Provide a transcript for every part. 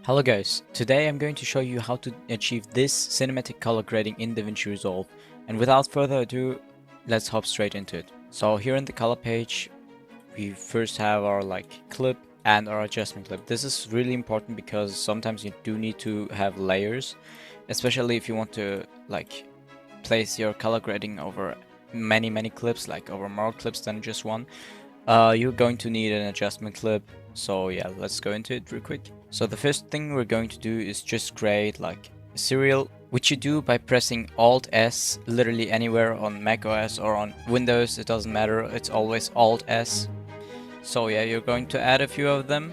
Hello guys, today I'm going to show you how to achieve this cinematic color grading in DaVinci Resolve. And without further ado, let's hop straight into it. So here in the color page, we first have our clip and our adjustment clip. This is really important because sometimes you do need to have layers, especially if you want to place your color grading over many clips, like over more clips than just one. You're going to need an adjustment clip. So yeah, let's go into it real quick. So the first thing we're going to do is just create like a serial, which you do by pressing Alt S literally anywhere on Mac OS or on Windows. It doesn't matter, it's always Alt S. So yeah, you're going to add a few of them.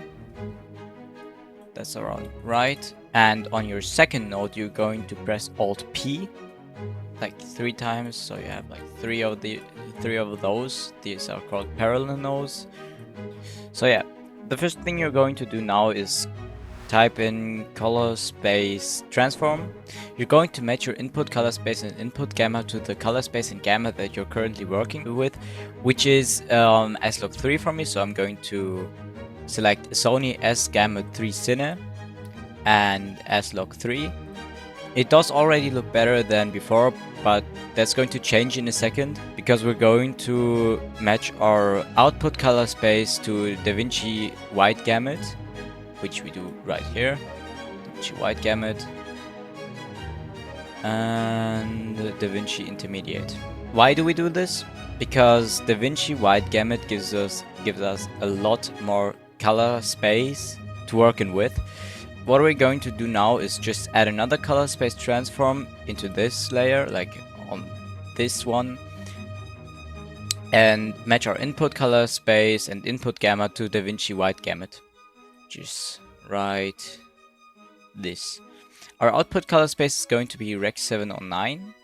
That's around right. And on your second node, you're going to press Alt P like 3 times, so you have like three of those. These are called parallel nodes. So yeah, the first thing you're going to do now is type in color space transform. You're going to match your input color space and input gamma to the color space and gamma that you're currently working with, which is S-Log3 for me. So I'm going to select Sony S Gamma 3 Cine and S-Log3. It does already look better than before, but that's going to change in a second because we're going to match our output color space to DaVinci White Gamut, which we do right here. DaVinci White Gamut and DaVinci Intermediate. Why do we do this? Because DaVinci White Gamut gives us a lot more color space to working with. What we're going to do now is just add another color space transform into this layer, like on this one, and match our input color space and input gamma to DaVinci White Gamut. Just right this. Our output color space is going to be Rec 709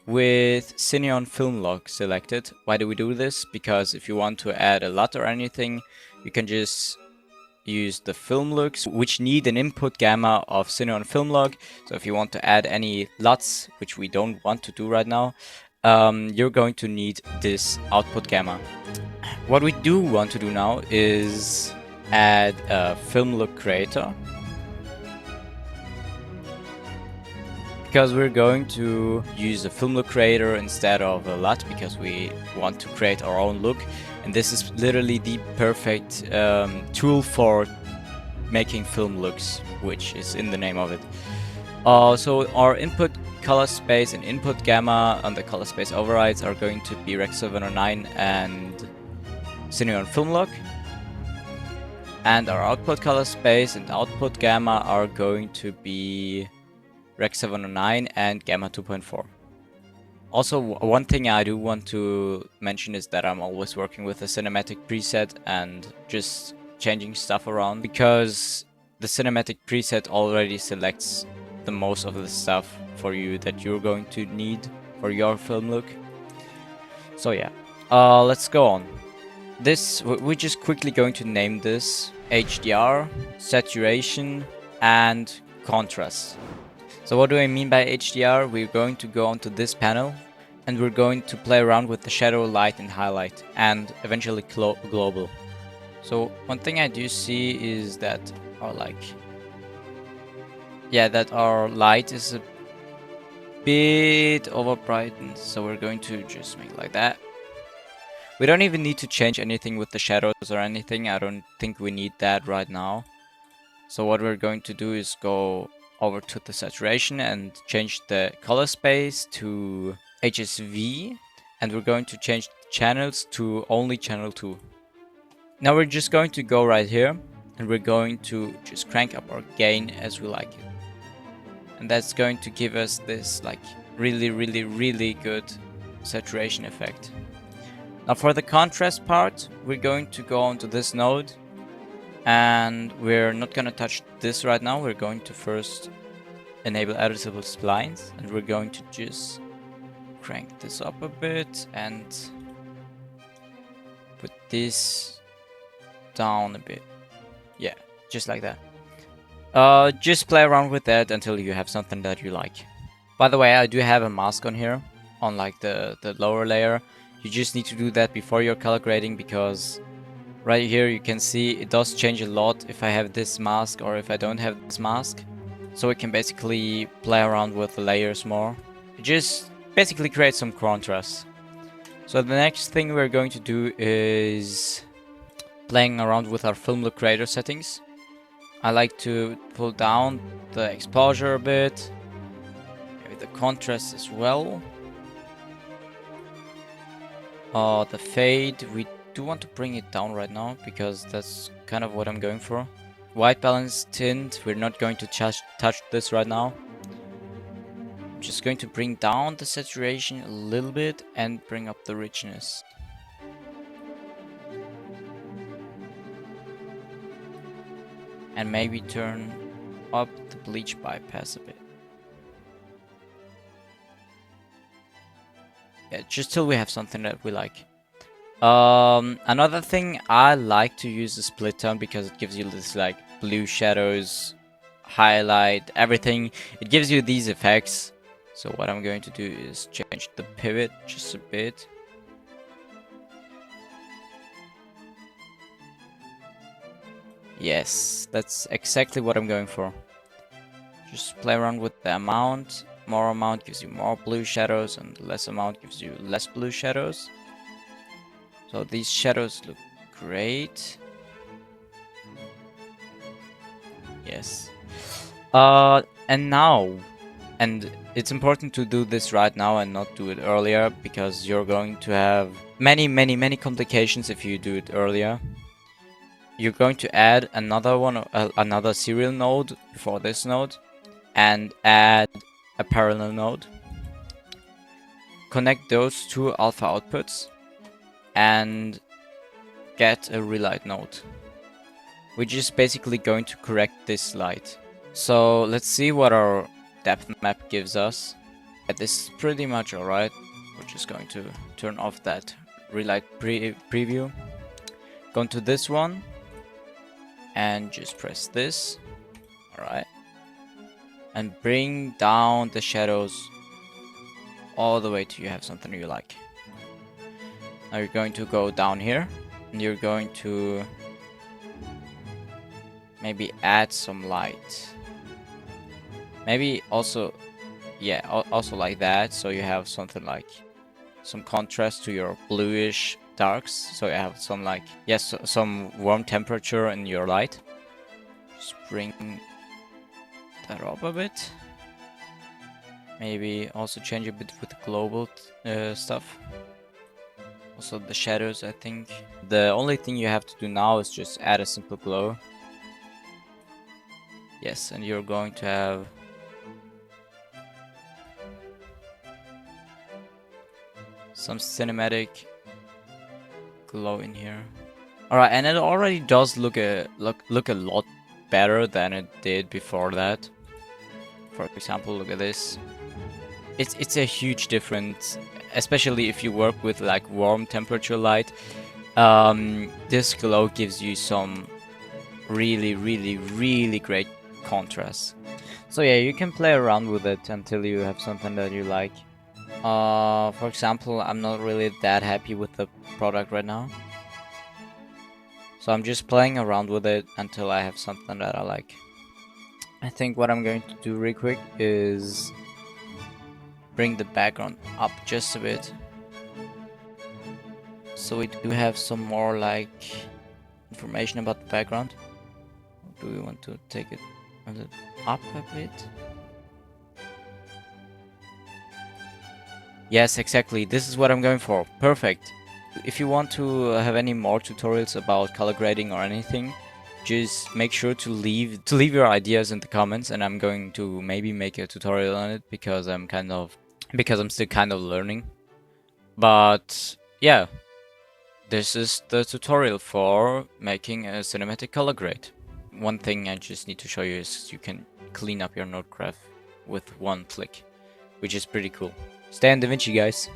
with Cineon Film Log selected. Why do we do this? Because if you want to add a LUT or anything, you can just use the film looks, which need an input gamma of Cineon Film Log. So if you want to add any LUTs, which we don't want to do right now, you're going to need this output gamma. What we do want to do now is add a film look creator, because we're going to use a film look creator instead of a LUT because we want to create our own look. And this is literally the perfect tool for making film looks, which is in the name of it. So our input color space and input gamma on the color space overrides are going to be Rec 709 and Cineon Film Log. And our output color space and output gamma are going to be Rec 709 and Gamma 2.4. Also, one thing I do want to mention is that I'm always working with a cinematic preset and just changing stuff around, because the cinematic preset already selects the most of the stuff for you that you're going to need for your film look. So yeah, let's go on. We're just quickly going to name this HDR, saturation, and contrast. So what do I mean by HDR? We're going to go onto this panel and we're going to play around with the shadow, light, and highlight, and eventually global. So one thing I do see is that our light is a bit overbrightened. So we're going to just make it like that. We don't even need to change anything with the shadows or anything. I don't think we need that right now. So what we're going to do is go over to the saturation and change the color space to HSV, and we're going to change the channels to only channel 2. Now we're just going to go right here and we're going to just crank up our gain as we like it. And that's going to give us this really good saturation effect. Now for the contrast part, we're going to go onto this node. And we're not gonna touch this right now. We're going to first enable editable splines, and we're going to just crank this up a bit and put this down a bit. Yeah, just like that. Just play around with that until you have something that you like. By the way, I do have a mask on here on the lower layer. You just need to do that before your color grading, because Right here you can see it does change a lot if I have this mask or if I don't have this mask. So we can basically play around with the layers more. It just basically creates some contrast. So the next thing we're going to do is playing around with our film look creator settings. I like to pull down the exposure a bit, maybe the contrast as well. The fade, we do want to bring it down right now because that's kind of what I'm going for. White balance tint, we're not going to touch this right now. I'm just going to bring down the saturation a little bit and bring up the richness. And maybe turn up the bleach bypass a bit. Yeah, just till we have something that we like. Another thing, I like to use the split tone because it gives you this like blue shadows, highlight, everything. It gives you these effects. So what I'm going to do is change the pivot just a bit. Yes, that's exactly what I'm going for. Just play around with the amount. More amount gives you more blue shadows and less amount gives you less blue shadows. So these shadows look great. Yes. And now, and it's important to do this right now and not do it earlier because you're going to have many complications if you do it earlier. You're going to add another one, another serial node before this node, and add a parallel node. Connect those two alpha outputs and get a Relight node, which is basically going to correct this light. So let's see what our depth map gives us. Yeah, this is pretty much alright. We're just going to turn off that Relight preview. Go into this one and just press this. Alright. And bring down the shadows all the way till you have something you like. Now you're going to go down here and you're going to maybe add some light. Maybe also, yeah, also like that, so you have something like some contrast to your bluish darks. So you have some like, yes, some warm temperature in your light. Just bring that up a bit. Maybe also change a bit with the global stuff. Also the shadows, I think. The only thing you have to do now is just add a simple glow. Yes, and you're going to have some cinematic glow in here. Alright, and it already does look a lot better than it did before that. For example, look at this. It's a huge difference, especially if you work with like warm temperature light. This glow gives you some really great contrast. So yeah, you can play around with it until you have something that you like. For example, I'm not really that happy with the product right now. So I'm just playing around with it until I have something that I like. I think what I'm going to do real quick is bring the background up just a bit. So we do have some more like information about the background. Or do we want to take it a little up a bit? Yes, exactly. This is what I'm going for. Perfect. If you want to have any more tutorials about color grading or anything, just make sure to leave your ideas in the comments, and I'm going to maybe make a tutorial on it because I'm still kind of learning. But yeah, this is the tutorial for making a cinematic color grade. One thing I just need to show you is you can clean up your node graph with one click, which is pretty cool. Stay on DaVinci, guys.